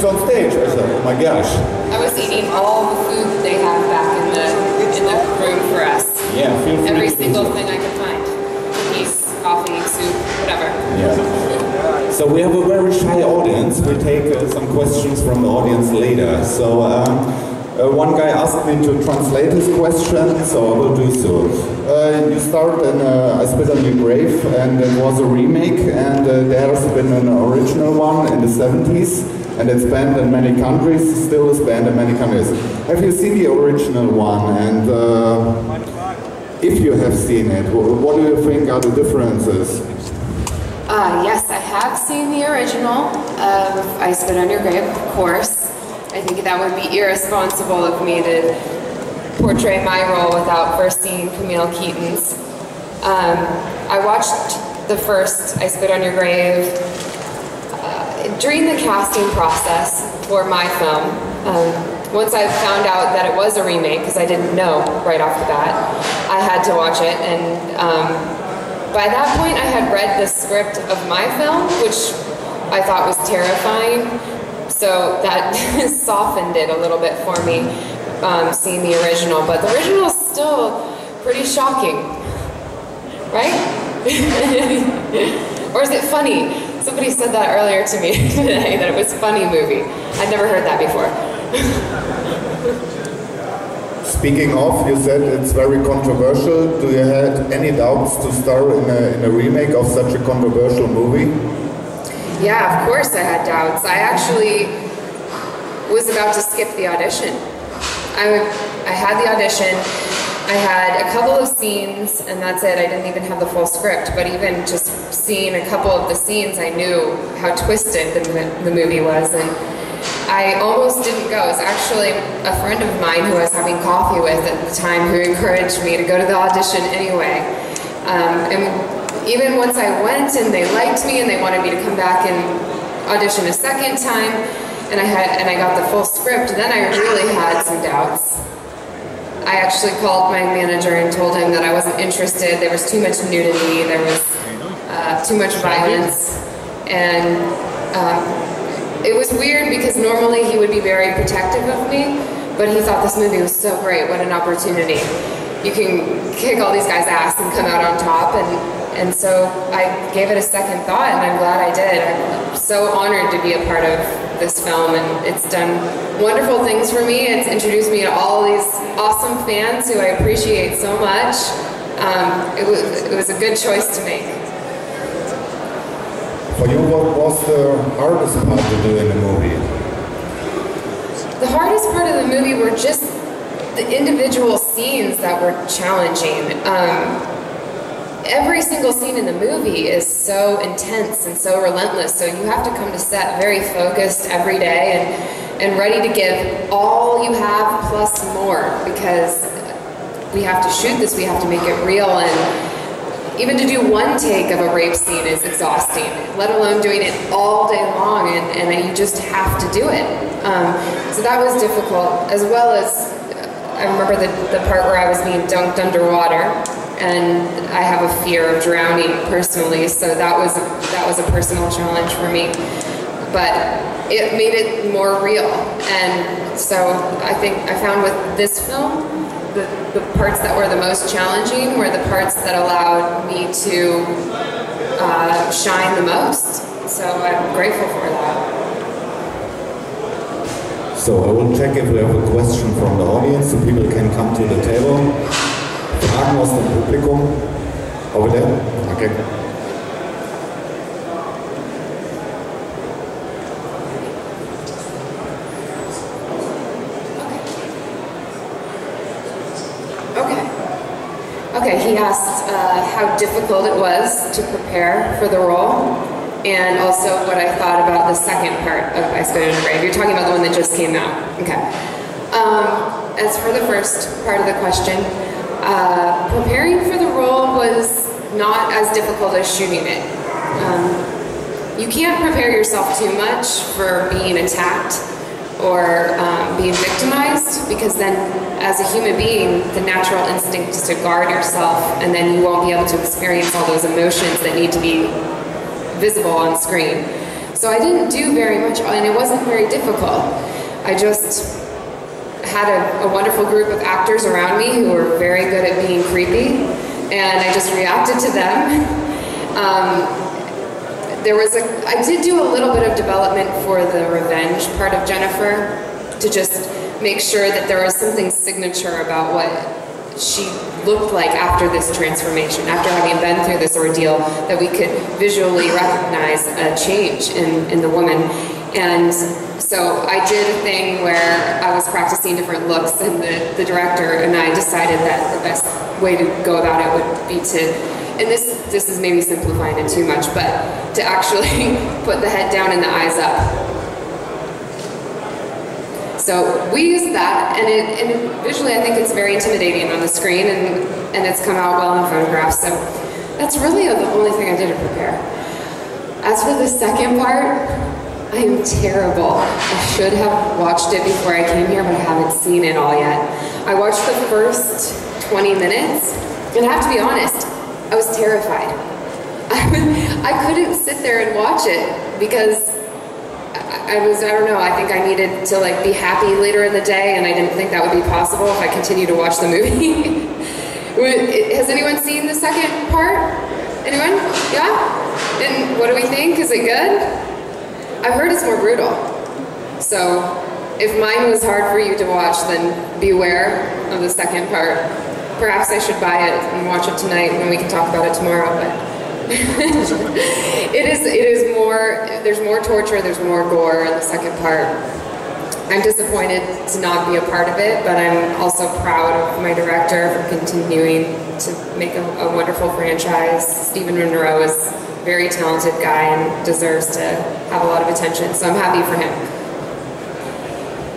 she's on stage. I said, oh my gosh. I was eating all the food they have back in the room for us. Yeah, feel free. Every single thing I could find. Cookies, coffee, soup, whatever. Yeah. So we have a very shy audience. We'll take some questions from the audience later. So one guy asked me to translate his question, so I will do so. You started in I Spit on Your Grave, and it was a remake, and there's been an original one in the 70s, and it's banned in many countries, still is banned in many countries. Have you seen the original one? And if you have seen it, what do you think are the differences? Yes, I have seen the original of I Spit on Your Grave, of course. I think that would be irresponsible of me to portray my role without first seeing Camille Keaton's. I watched the first I Spit on Your Grave during the casting process for my film. Once I found out that it was a remake, because I didn't know right off the bat, I had to watch it, and by that point I had read the script of my film, which I thought was terrifying, so that softened it a little bit for me, seeing the original, but the original is still pretty shocking, right? Or is it funny? Somebody said that earlier to me today, that it was a funny movie. I'd never heard that before. Speaking of, you said it's very controversial. Do you have any doubts to star in a remake of such a controversial movie? Yeah, of course I had doubts. I actually was about to skip the audition. I had the audition, I had a couple of scenes, and that's it. I didn't even have the full script, but even just seeing a couple of the scenes, I knew how twisted the movie was, and I almost didn't go. It was actually a friend of mine who I was having coffee with at the time who encouraged me to go to the audition anyway. And even once I went and they liked me and they wanted me to come back and audition a second time, and I got the full script, then I really had some doubts. I actually called my manager and told him that I wasn't interested. There was too much nudity, there was too much violence, and it was weird because normally he would be very protective of me, but he thought this movie was so great, what an opportunity. You can kick all these guys' ass and come out on top, and so I gave it a second thought, and I'm glad I did. I'm so honored to be a part of this film, and it's done wonderful things for me. It's introduced me to all these awesome fans who I appreciate so much. It was a good choice to make. For you, what was the hardest part to do in the movie? The hardest part of the movie were just the individual scenes that were challenging. Every single scene in the movie is so intense and so relentless, so you have to come to set very focused every day and ready to give all you have plus more, because we have to shoot this, we have to make it real, and even to do one take of a rape scene is exhausting, let alone doing it all day long, and you just have to do it. So that was difficult, as well as I remember the part where I was being dunked underwater, and I have a fear of drowning personally, so that was a personal challenge for me. But it made it more real, and so I think I found with this film, the parts that were the most challenging were the parts that allowed me to shine the most. So I'm grateful for that. So I will check if we have a question from the audience, so people can come to the table. Fragen aus dem Publikum. Over there? Okay. Okay, he asked how difficult it was to prepare for the role, and also what I thought about the second part of I Spit on Your Grave. You're talking about the one that just came out. Okay. As for the first part of the question, preparing for the role was not as difficult as shooting it. You can't prepare yourself too much for being attacked or being victimized, because then as a human being, the natural instinct is to guard yourself, and then you won't be able to experience all those emotions that need to be visible on screen. So I didn't do very much, and it wasn't very difficult. I just had a wonderful group of actors around me who were very good at being creepy, and I just reacted to them. I did do a little bit of development for the revenge part of Jennifer, to just make sure that there was something signature about what she looked like after this transformation, after having been through this ordeal, that we could visually recognize a change in the woman. And so I did a thing where I was practicing different looks, and the director and I decided that the best way to go about it would be to, and this is maybe simplifying it too much, but to actually put the head down and the eyes up. So we used that, and visually I think it's very intimidating on the screen, and it's come out well in photographs, so that's really the only thing I did to prepare. As for the second part, I am terrible. I should have watched it before I came here, but I haven't seen it all yet. I watched the first 20 minutes, and I have to be honest, I was terrified. I couldn't sit there and watch it because I don't know, I think I needed to like be happy later in the day, and I didn't think that would be possible if I continued to watch the movie. Has anyone seen the second part? Anyone? Yeah? And what do we think? Is it good? I've heard it's more brutal. So if mine was hard for you to watch, then beware of the second part. Perhaps I should buy it and watch it tonight, and we can talk about it tomorrow, but it is more, there's more torture, there's more gore in the second part. I'm disappointed to not be a part of it, but I'm also proud of my director for continuing to make a wonderful franchise. Stephen Monroe is a very talented guy and deserves to have a lot of attention, so I'm happy for him.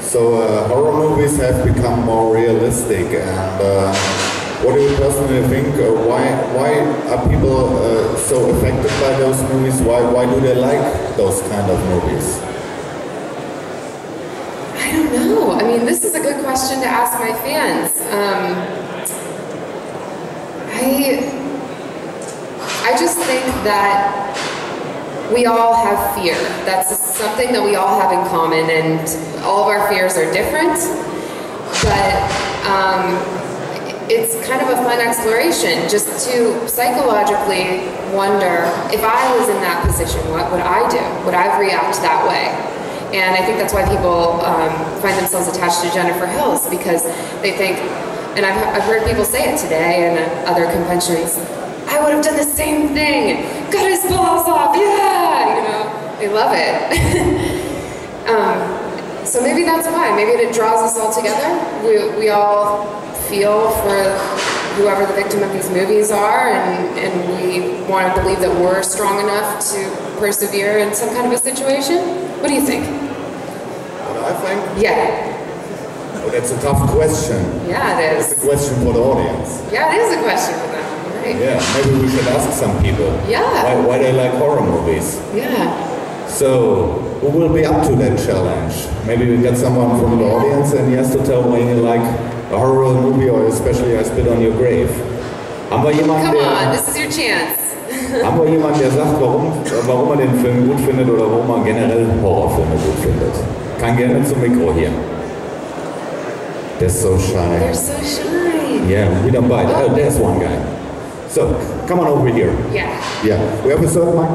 So horror movies have become more realistic, and what do you personally think? Why are people so affected by those movies? Why do they like those kind of movies? I don't know. I mean, this is a good question to ask my fans. I just think that we all have fear. That's something that we all have in common, and all of our fears are different, but it's kind of a fun exploration just to psychologically wonder, if I was in that position, what would I do? Would I react that way? And I think that's why people find themselves attached to Jennifer Hills, because they think, and I've heard people say it today and at other conventions, I would have done the same thing, cut his balls off, yeah, you know, they love it. So maybe that's why, maybe it draws us all together. We all feel for whoever the victim of these movies are, and we want to believe that we're strong enough to persevere in some kind of a situation. What do you think? What I think? Yeah. Well, that's a tough question. Yeah, it is. It's a question for the audience. Yeah, it is a question for them. Right. Yeah, maybe we should ask some people. Yeah. Why they like horror movies. Yeah. So, who will be up to that challenge? Maybe we get someone from the audience and he has to tell when you like a horror movie, or especially I Spit on Your Grave. Haben wir jemanden, Come on, this is your chance. Haben wir jemanden, der sagt, warum er den Film gut findet oder warum er generell Horrorfilme gut findet? Kann gerne zum Mikro hier. They're so shy. They're so shy. Yeah, we don't bite. Oh, there's one guy. So, come on over here. Yeah. Yeah, we have a third mic.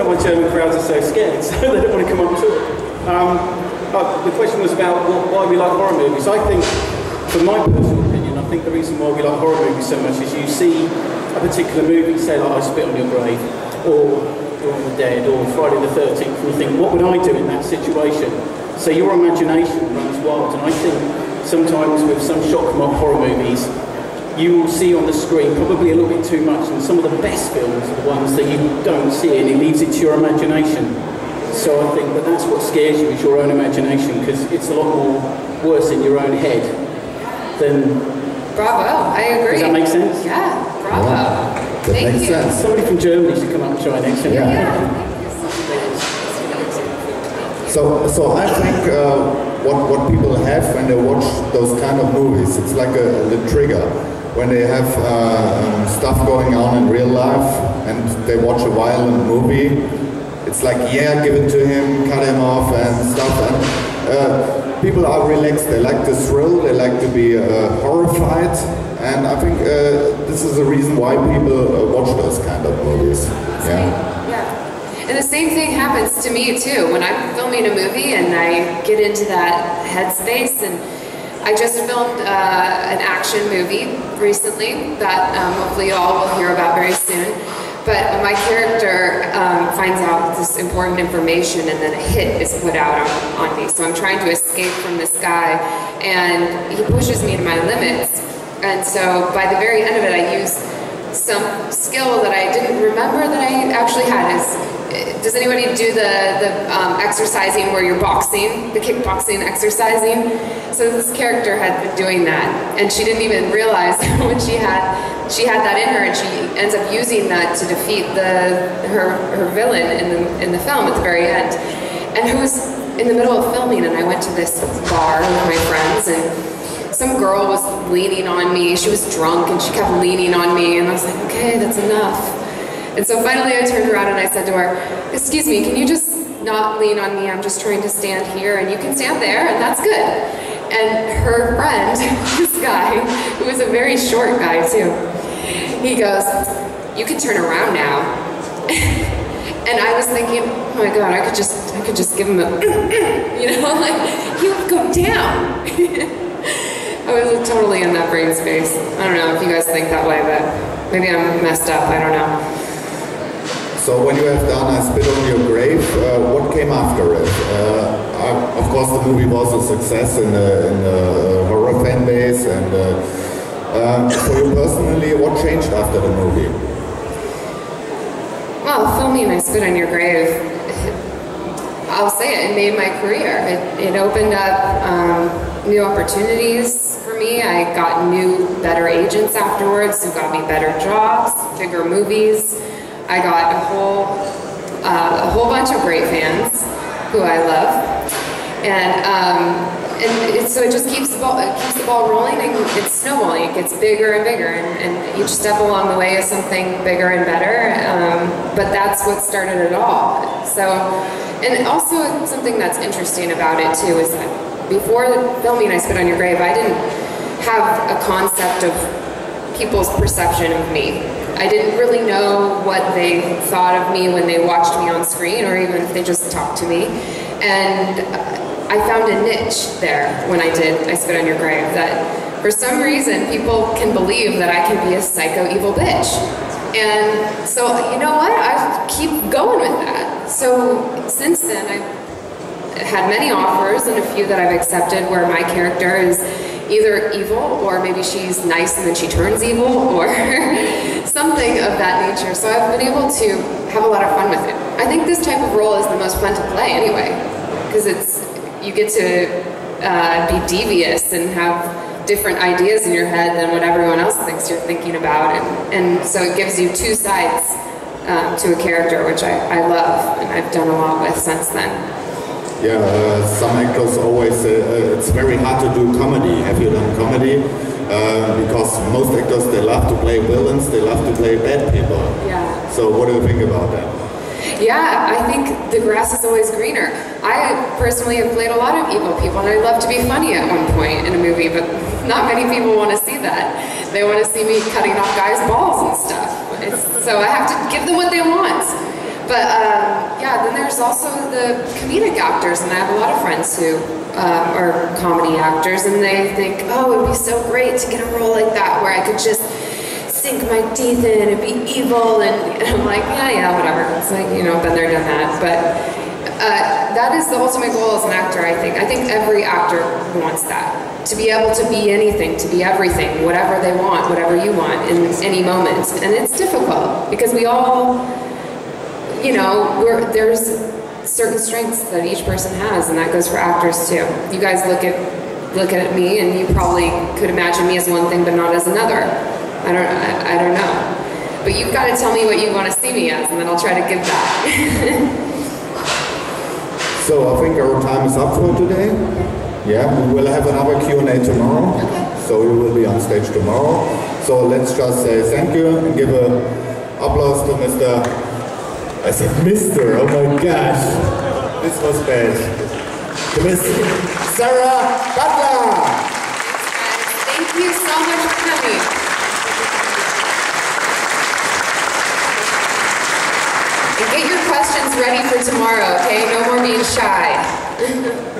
My German crowds are so scared, so they don't want to come up to it. The question was about why we like horror movies. I think, from my personal opinion, I think the reason why we like horror movies so much is you see a particular movie, say like I Spit on Your Grave, or Dawn of the Dead, or Friday the 13th, and you think, what would I do in that situation? So your imagination runs wild, and I think sometimes with some shock horror movies, you will see on the screen probably a little bit too much, and some of the best films are the ones that you don't see, and it leaves it to your imagination. So I think that's what scares you, is your own imagination, because it's a lot more worse in your own head than... Bravo, I agree. Does that make sense? Yeah, bravo. That Thank makes you. sense. Somebody from Germany should come up and try next time. Yeah. So I think what people have when they watch those kind of movies. It's like a trigger. When they have stuff going on in real life and they watch a violent movie, it's like, yeah, give it to him, cut him off and stuff. And people are relaxed, they like the thrill, they like to be horrified. And I think this is the reason why people watch those kind of movies. Yeah. And the same thing happens to me too. When I'm filming a movie and I get into that headspace, and I just filmed an action movie recently that hopefully you all will hear about very soon. But my character finds out this important information, and then a hit is put out on me. So I'm trying to escape from this guy, and he pushes me to my limits. And so by the very end of it, I use some skill that I didn't remember that I actually had. Does anybody do the exercising where you're boxing, the kickboxing exercising? So this character had been doing that, and she didn't even realize when she had that in her, and she ends up using that to defeat her villain in the film at the very end. And who was in the middle of filming, and I went to this bar with my friends, and some girl was leaning on me. She was drunk, and she kept leaning on me, and I was like, okay, that's enough. And so finally I turned around and I said to her, excuse me, can you just not lean on me? I'm just trying to stand here, and you can stand there, and that's good. And her friend, this guy, who was a very short guy too, he goes, you can turn around now. And I was thinking, oh my God, I could just give him a, you know, like, he would go down. I was totally in that brain space. I don't know if you guys think that way, but maybe I'm messed up, I don't know. So when you have done I Spit on Your Grave, what came after it? Of course the movie was a success in the horror fan base, and for you personally, what changed after the movie? Well, filming I Spit on Your Grave, I'll say it made my career. It opened up new opportunities for me. I got new, better agents afterwards who got me better jobs, bigger movies. I got a whole bunch of great fans who I love, and so it just keeps the ball rolling, and it's snowballing. It gets bigger and bigger, and each step along the way is something bigger and better. But that's what started it all. So, and also something that's interesting about it too is that before filming I Spit on Your Grave, I didn't have a concept of people's perception of me. I didn't really know what they thought of me when they watched me on screen, or even if they just talked to me. And I found a niche there when I did I Spit on Your Grave, that for some reason people can believe that I can be a psycho evil bitch. And so, you know what? I keep going with that. So since then, I've had many offers, and a few that I've accepted where my character is either evil, or maybe she's nice and then she turns evil, or something of that nature. So I've been able to have a lot of fun with it. I think this type of role is the most fun to play anyway, because you get to be devious and have different ideas in your head than what everyone else thinks you're thinking about, and so it gives you two sides to a character, which I love, and I've done a lot with since then. Yeah, some actors always say it's very hard to do comedy. Have you done comedy? Because most actors, they love to play villains, they love to play bad people. Yeah. So what do you think about that? Yeah, I think the grass is always greener. I personally have played a lot of evil people, and I love to be funny at one point in a movie, but not many people want to see that. They want to see me cutting off guys' balls and stuff. So I have to give them what they want. But yeah, then there's also the comedic actors, and I have a lot of friends who are comedy actors, and they think, oh, it would be so great to get a role like that where I could just sink my teeth in and be evil, and I'm like, yeah, whatever. It's like, you know, been there, done that. But that is the ultimate goal as an actor, I think. I think every actor wants that. To be able to be anything, to be everything, whatever they want, whatever you want in any moment. And it's difficult, because we all, you know, there's certain strengths that each person has, and that goes for actors too. You guys look at me, and you probably could imagine me as one thing, but not as another. I don't know. But you've got to tell me what you want to see me as, and then I'll try to give that. So I think our time is up for today. Yeah, we will have another Q&A tomorrow. Okay. So you will be on stage tomorrow. So let's just say thank you and give a applause to Mr. I said Mr. Oh my gosh. This was bad. To Miss Sarah Butler. Thank you so much for coming. And get your questions ready for tomorrow, okay? No more being shy.